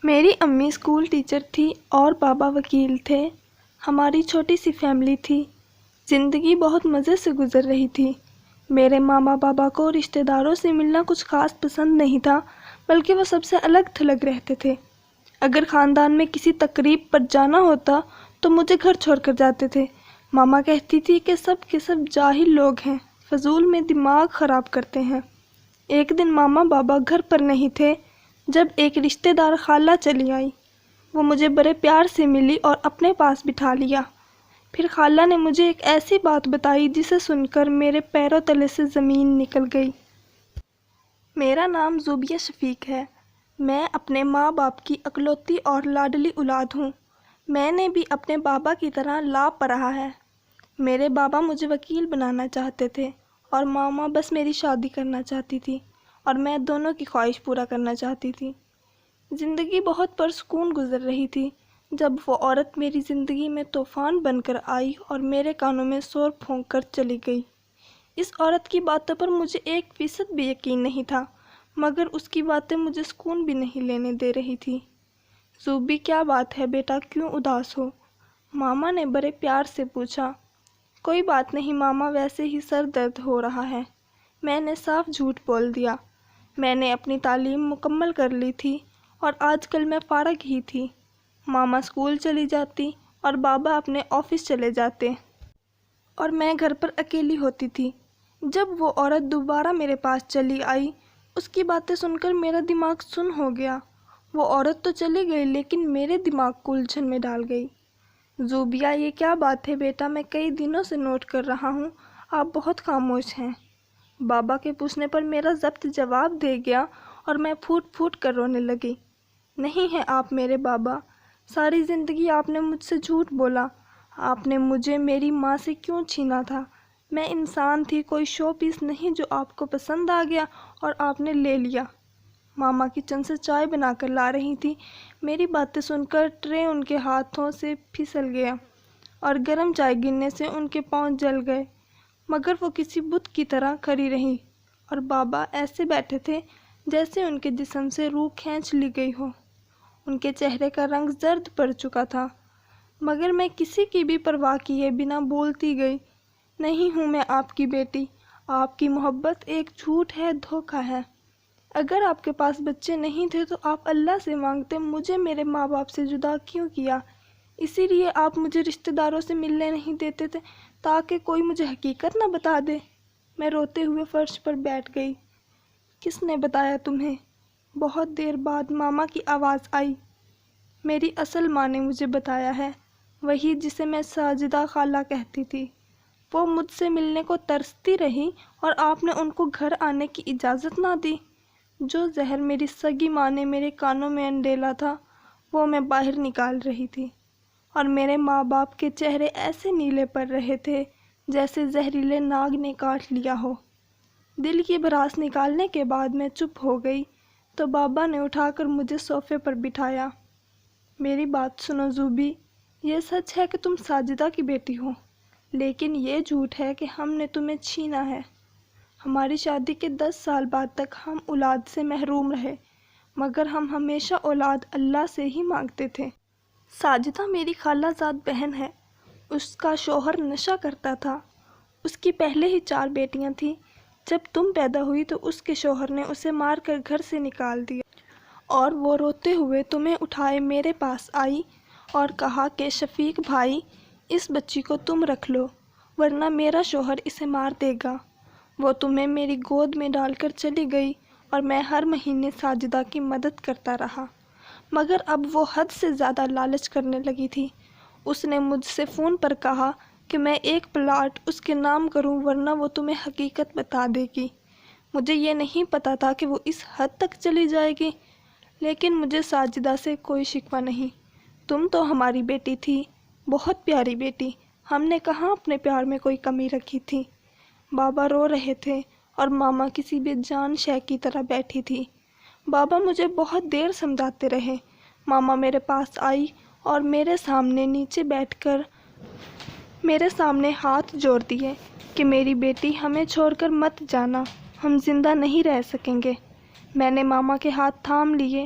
میری امی school teacher تھی اور بابا وکیل تھے۔ ہماری چھوٹی سی فیملی تھی۔ زندگی بہت مزے سے گزر رہی تھی۔ میرے ماما بابا کو رشتہ داروں سے ملنا کچھ خاص پسند نہیں تھا، بلکہ وہ سب سے الگ تھلگ رہتے تھے۔ اگر خاندان میں کسی تقریب پر جانا ہوتا تو مجھے گھر چھوڑ کر جاتے تھے۔ ماما کہتی تھی کہ سب کے سب جاہل لوگ ہیں، فضول میں دماغ خراب کرتے ہیں۔ ایک دن ماما بابا گھر پر نہیں تھے جب ایک رشتہ دار خالہ چلی آئی۔ وہ مجھے بڑے پیار سے ملی اور اپنے پاس بٹھا لیا۔ پھر خالہ نے مجھے ایک ایسی بات بتائی جسے سن کر میرے پیروں تلے سے زمین نکل گئی۔ میرا نام زوبیہ شفیق ہے۔ میں اپنے ماں باپ کی اکلوتی اور لاڈلی اولاد ہوں۔ میں نے بھی اپنے بابا کی طرح لا پڑھا ہے۔ میرے بابا مجھے وکیل بنانا چاہتے تھے اور ماما بس میری شادی کرنا چاہتی تھی اور میں دونوں کی خواہش پورا کرنا چاہتی تھی۔ زندگی بہت پرسکون گزر رہی تھی جب وہ عورت میری زندگی میں طوفان بن کر آئی اور میرے کانوں میں شور پھونک کر چلی گئی۔ اس عورت کی باتوں پر مجھے 1% بھی یقین نہیں تھا، مگر اس کی باتیں مجھے سکون بھی نہیں لینے دے رہی تھی۔ زوبی، کیا بات ہے بیٹا، کیوں اداس ہو؟ ماما نے بڑے پیار سے پوچھا۔ کوئی بات نہیں ماما، ویسے ہی سر درد ہو رہا ہے۔ میں نے صاف جھوٹ بول دیا۔ میں نے اپنی تعلیم مکمل کر لی تھی اور آج کل میں فارغ ہی تھی۔ ماما اسکول چلی جاتی اور بابا اپنے آفس چلے جاتے اور میں گھر پر اکیلی ہوتی تھی۔ جب وہ عورت دوبارہ میرے پاس چلی آئی، اس کی باتیں سن کر میرا دماغ سن ہو گیا۔ وہ عورت تو چلی گئی لیکن میرے دماغ کو الجھن میں ڈال گئی۔ زوبیہ، یہ کیا بات ہے بیٹا، میں کئی دنوں سے نوٹ کر رہا ہوں، آپ بہت خاموش ہیں۔ بابا کے پوچھنے پر میرا ضبط جواب دے گیا اور میں پھوٹ پھوٹ کر رونے لگی۔ نہیں ہیں آپ میرے بابا، ساری زندگی آپ نے مجھ سے جھوٹ بولا۔ آپ نے مجھے میری ماں سے کیوں چھینا تھا؟ میں انسان تھی، کوئی شو پیس نہیں جو آپ کو پسند آ گیا اور آپ نے لے لیا۔ ماما کچن سے چائے بنا کر لا رہی تھی۔ میری باتیں سن کر ٹرے ان کے ہاتھوں سے پھسل گیا اور گرم چائے گرنے سے ان کے پاؤں جل گئے، مگر وہ کسی بت کی طرح کھڑی رہیں اور بابا ایسے بیٹھے تھے جیسے ان کے جسم سے روح کھینچ لی گئی ہو۔ ان کے چہرے کا رنگ زرد پڑ چکا تھا، مگر میں کسی کی بھی پرواہ کیے بنا بولتی گئی، نہیں ہوں میں آپ کی بیٹی، آپ کی محبت ایک جھوٹ ہے، دھوکہ ہے۔ اگر آپ کے پاس بچے نہیں تھے تو آپ اللہ سے مانگتے، مجھے میرے ماں باپ سے جدا کیوں کیا؟ اسی لیے آپ مجھے رشتہ داروں سے ملنے نہیں دیتے تھے تاکہ کوئی مجھے حقیقت نہ بتا دے۔ میں روتے ہوئے فرش پر بیٹھ گئی۔ کس نے بتایا تمہیں؟ بہت دیر بعد ماما کی آواز آئی۔ میری اصل ماں نے مجھے بتایا ہے، وہی جسے میں ساجدہ خالہ کہتی تھی۔ وہ مجھ سے ملنے کو ترستی رہی اور آپ نے ان کو گھر آنے کی اجازت نہ دی۔ جو زہر میری سگی ماں نے میرے کانوں میں انڈیلا تھا وہ میں باہر نکال رہی تھی، اور میرے ماں باپ کے چہرے ایسے نیلے پڑ رہے تھے جیسے زہریلے ناگ نے کاٹ لیا ہو۔ دل کی بھڑاس نکالنے کے بعد میں چپ ہو گئی تو بابا نے اٹھا کر مجھے صوفے پر بٹھایا۔ میری بات سنو زوبی، یہ سچ ہے کہ تم ساجدہ کی بیٹی ہو، لیکن یہ جھوٹ ہے کہ ہم نے تمہیں چھینا ہے۔ ہماری شادی کے 10 سال بعد تک ہم اولاد سے محروم رہے، مگر ہم ہمیشہ اولاد اللہ سے ہی مانگتے تھے۔ ساجدہ میری خالہ زاد بہن ہے۔ اس کا شوہر نشہ کرتا تھا۔ اس کی پہلے ہی 4 بیٹیاں تھیں۔ جب تم پیدا ہوئی تو اس کے شوہر نے اسے مار کر گھر سے نکال دیا اور وہ روتے ہوئے تمہیں اٹھائے میرے پاس آئی اور کہا کہ شفیق بھائی، اس بچی کو تم رکھ لو ورنہ میرا شوہر اسے مار دے گا۔ وہ تمہیں میری گود میں ڈال کر چلی گئی اور میں ہر مہینے ساجدہ کی مدد کرتا رہا، مگر اب وہ حد سے زیادہ لالچ کرنے لگی تھی۔ اس نے مجھ سے فون پر کہا کہ میں ایک پلاٹ اس کے نام کروں ورنہ وہ تمہیں حقیقت بتا دے گی۔ مجھے یہ نہیں پتا تھا کہ وہ اس حد تک چلی جائے گی، لیکن مجھے ساجدہ سے کوئی شکوہ نہیں۔ تم تو ہماری بیٹی تھی، بہت پیاری بیٹی، ہم نے کہاں اپنے پیار میں کوئی کمی رکھی تھی۔ بابا رو رہے تھے اور ماما کسی بے جان شے کی طرح بیٹھی تھی۔ بابا مجھے بہت دیر سمجھاتے رہے۔ ماما میرے پاس آئی اور میرے سامنے نیچے بیٹھ کر میرے سامنے ہاتھ جوڑ دیے کہ میری بیٹی، ہمیں چھوڑ کر مت جانا، ہم زندہ نہیں رہ سکیں گے۔ میں نے ماما کے ہاتھ تھام لیے